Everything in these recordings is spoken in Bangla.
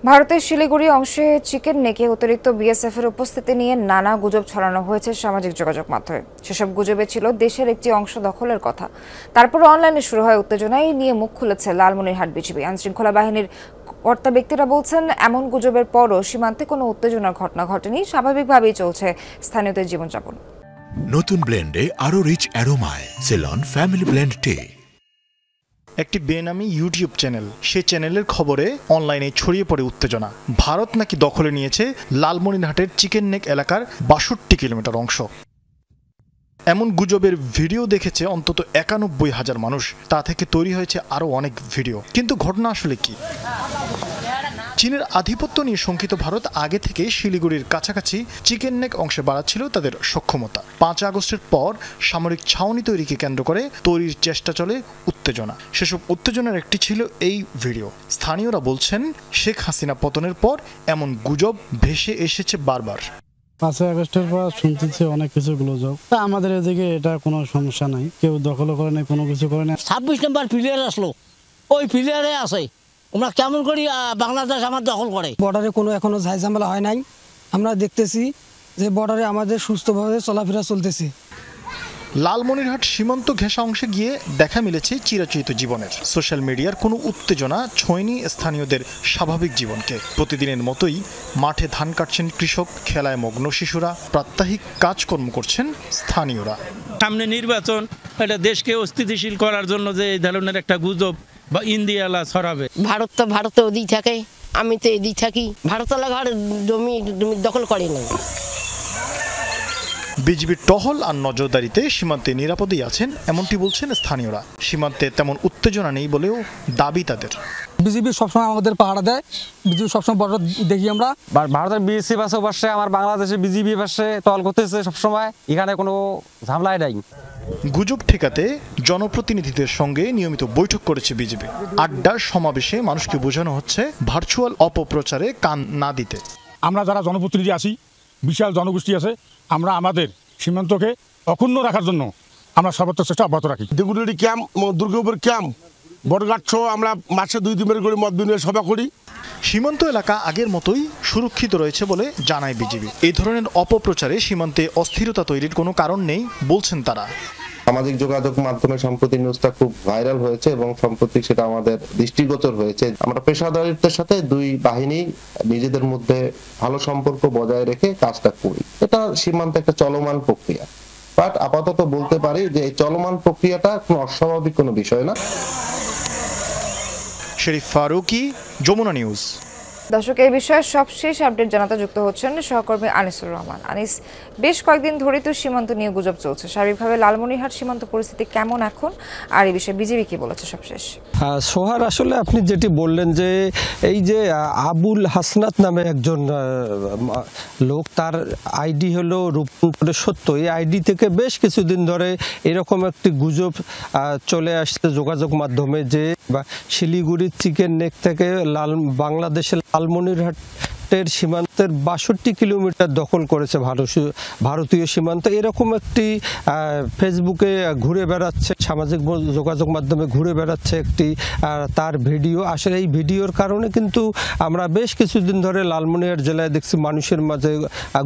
ভারতের শিলিগুড়ি অংশে চিকেন নেকে অতিরিক্ত বিএসএফ এর উপস্থিতি নিয়ে নানা গুজব ছড়ানো হয়েছে সামাজিক যোগাযোগ মাধ্যমে। সেসব গুজবে ছিল দেশের একটি অংশ দখলের কথা। তারপর অনলাইনে শুরু হয় উত্তেজনা। এই নিয়ে মুখ খুলেছে লালমনিরহাট বিজিবি। আইনশৃঙ্খলা বাহিনীর কর্তা ব্যক্তিরা বলছেন, এমন গুজবের পরও সীমান্তে কোনো উত্তেজনার ঘটনা ঘটেনি, স্বাভাবিকভাবেই চলছে স্থানীয়দের জীবনযাপন। নতুন ব্লেন্ডে আরো রিচ অ্যারোমায় সেলন ফ্যামিলি ব্লেন্ড টে। একটি বেনামি ইউটিউব চ্যানেল, সেই চ্যানেলের খবরে অনলাইনে ছড়িয়ে পড়ে উত্তেজনা। ভারত নাকি দখলে নিয়েছে লালমনিরহাটের চিকেন নেক এলাকার ৬২ কিলোমিটার অংশ। এমন গুজবের ভিডিও দেখেছে অন্তত ৯১,০০০ মানুষ। তা থেকে তৈরি হয়েছে আরও অনেক ভিডিও। কিন্তু ঘটনা আসলে কি? চীনের আধিপত্য নিয়ে শঙ্কিত ভারত আগে থেকে শিলিগুড়ির কাছাকাছি চিকেন নেক অংশে বাড়াচ্ছিল তাদের সক্ষমতা। ৫ আগস্টের পর সামরিক ছাউনি তৈরিকে কেন্দ্র করে তৈরির চেষ্টা চলে উত্তেজনা। সেসব উত্তেজনার একটি ছিল এই ভিডিও। স্থানীয়রা বলছেন, শেখ হাসিনা পতনের পর এমন গুজব ভেসে এসেছে বারবার। ৫ আগস্টের পর শুনতেছি অনেক কিছু গুজব। তা আমাদের এদিকে এটা কোনো সমস্যা নাই, কেউ দখল করে নাই, কোনো কিছু করে নাই। ২৬ নম্বর প্লেয়ার আসলো, ওই প্লেয়ারে আছে। আমরা কেমন করি বাংলাদেশ আমার দখল করে? বর্ডারে কোনো এখনো ঝামেলা হয় নাই। আমরা দেখতেছি যে বর্ডারে আমাদের সুস্থভাবে চলাফেরা চলতেছে। লালমনিরহাট সীমান্ত ঘেঁষা অংশে গিয়ে দেখা মিলেছে চিরাচরিত জীবনের। সোশ্যাল মিডিয়ার কোনো উত্তেজনা ছোঁয়নি স্থানীয়দের স্বাভাবিক জীবনকে। প্রতিদিনের মতোই মাঠে ধান কাটছেন কৃষক, খেলায় মগ্ন শিশুরা, প্রাত্যহিক কাজকর্ম করছেন স্থানীয়রা। সামনে নির্বাচন, এটা দেশকে অস্থিতিশীল করার জন্য যে এই ধরনের একটা গুজব বা ইন্ডিয়ালা ছড়াবে। ভারত তো ভারতে ওদিক থাকে, আমি তো এদিক থাকি। ভারতলা ঘর জমি দখল করে নাই। বিজিবির টহল আর নজরদারিতে সীমান্তে নিরাপদেই আছেন, এমনটি বলছেন স্থানীয়রা। সীমান্তে তেমন উত্তেজনা নেই বলেও দাবি তাদের। বিজিবি সবসময় আমাদের পাহারা দেয়, বিজিবি সবসময় বর্ডার দেখি আমরা। ভারতের বিএসএফ আছে পাশে, আমার বাংলাদেশে বিজিবি পাশে টহল করতেছে সবসময়, এখানে কোনো ঝামেলাই নাই। গুজব ঠেকাতে জনপ্রতিনিধিদের সঙ্গে নিয়মিত বৈঠক করেছে বিজিবি। আড্ডার সমাবেশে মানুষকে বোঝানো হচ্ছে ভার্চুয়াল অপপ্রচারে কান না দিতে। আমরা যারা জনপ্রতিনিধি আছি, বিশাল জনগোষ্ঠী আছে, আমরা আমাদের সীমান্তকে অক্ষুণ্ণ রাখার জন্য আমরা সর্বোচ্চ চেষ্টা অব্যাহত রাখি। দেগুড়ি ক্যাম্প, দুর্গাপুর ক্যাম্প, বড়ঘাট সহ আমরা মাসে ২ দিনের করে মত বিনিময় সভা করি। সীমান্ত এলাকা আগের মতোই সুরক্ষিত রয়েছে বলে জানায় বিজিবি। এই ধরনের অপপ্রচারে সীমান্তে অস্থিরতা তৈরির কোনো কারণ নেই বলছেন তারা। সামাজিক যোগাযোগ মাধ্যমে সম্প্রতি নিউজটা খুব ভাইরাল হয়েছে এবং সম্প্রতি সেটা আমাদের দৃষ্টিগোচর হয়েছে। আমরা পেশাদারিত্বের সাথে দুই বাহিনী নিজেদের মধ্যে ভালো সম্পর্ক বজায় রেখে কাজটা করি। এটা সীমান্তে একটা চলমান প্রক্রিয়া, বাট আপাতত বলতে পারি যে এই চলমান প্রক্রিয়াটা কোনো অস্বাভাবিক কোনো বিষয় না। শরীফ ফারুকি, যমুনা নিউজ। দর্শক, এই বিষয়ে সবশেষ আপডেট জানাতে যুক্ত হচ্ছেন সহকর্মী আনিসুর রহমান। আনিস, বেশ কয়েকদিন ধরে তো সীমান্ত নিয়ে গুজব চলছে। স্বাভাবিকভাবে লালমনিরহাট সীমান্ত পরিস্থিতি কেমন এখন, আর এই বিষয়ে বিজিবি কি বলেছে সবশেষ? সোহার, আসলে আপনি যেটি বললেন যে এই যে আবুল হাসনাত নামে একজন লোক, তার আইডি হলো রূপপুরে সত্য। এই আইডি থেকে বেশ কিছুদিন ধরে এরকম একটি গুজব চলে আসছে যোগাযোগ মাধ্যমে যে শিলিগুড়ির চিকেন নেক থেকে বাংলাদেশের লালমনিরহাটের সীমান্তের ৬২ কিলোমিটার দখল করেছে ভারতীয় সীমান্ত। এরকম একটি ফেসবুকে ঘুরে বেড়াচ্ছে, সামাজিক যোগাযোগ মাধ্যমে ঘুরে বেড়াচ্ছে একটি তার ভিডিও। আসলে এই ভিডিওর কারণে কিন্তু আমরা বেশ কিছুদিন ধরে লালমনিরহাট জেলায় দেখছি মানুষের মাঝে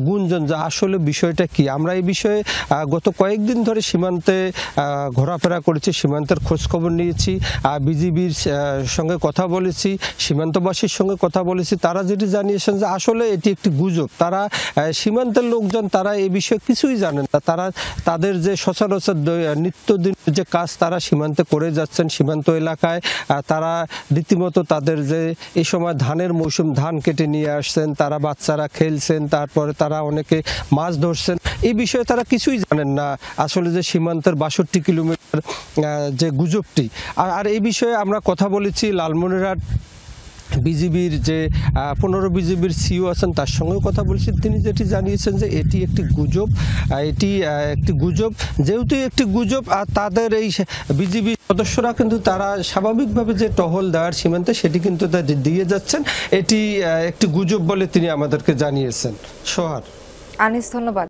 গুঞ্জন যে আসলে বিষয়টা কি। আমরা এই বিষয়ে গত কয়েকদিন ধরে সীমান্তে ঘোরাফেরা করেছি, সীমান্তের খোঁজখবর নিয়েছি, বিজিবির সঙ্গে কথা বলেছি, সীমান্তবাসীর সঙ্গে কথা বলেছি। তারা যেটি জানিয়েছেন যে আসলে এটি একটি গুজব। তারা সীমান্তের লোকজন, তারা এই বিষয়ে কিছুই জানেন না। তারা তাদের যে সচরাচর নিত্যদিন যে কাজ তারা সীমান্তে করে যাচ্ছেন, সীমান্ত এলাকায় তারা রীতিমতো তাদের যে এই সময় ধানের মৌসুম, ধান কেটে নিয়ে আসছেন, তারা বাচ্চারা খেলছেন, তারপরে তারা অনেকে মাছ ধরছেন। এই বিষয়ে তারা কিছুই জানেন না আসলে যে সীমান্তের ৬২ কিলোমিটার যে গুজবটি। আর এই বিষয়ে আমরা কথা বলেছি লালমনিরহাট বিজিবির যে 15 বিজিবির সিও আছেন, তার সঙ্গেও কথা বলছি। তিনি যেটি জানিয়েছেন যে এটি একটি গুজব, এটি একটি গুজব। যেহেতু একটি গুজব, আর তাদের এই বিজিবি সদস্যরা কিন্তু তারা স্বাভাবিকভাবে যে টহল দেওয়ার সীমান্তে সেটি কিন্তু দিয়ে যাচ্ছেন। এটি একটি গুজব বলে তিনি আমাদেরকে জানিয়েছেন। সোহার, আনিস, ধন্যবাদ।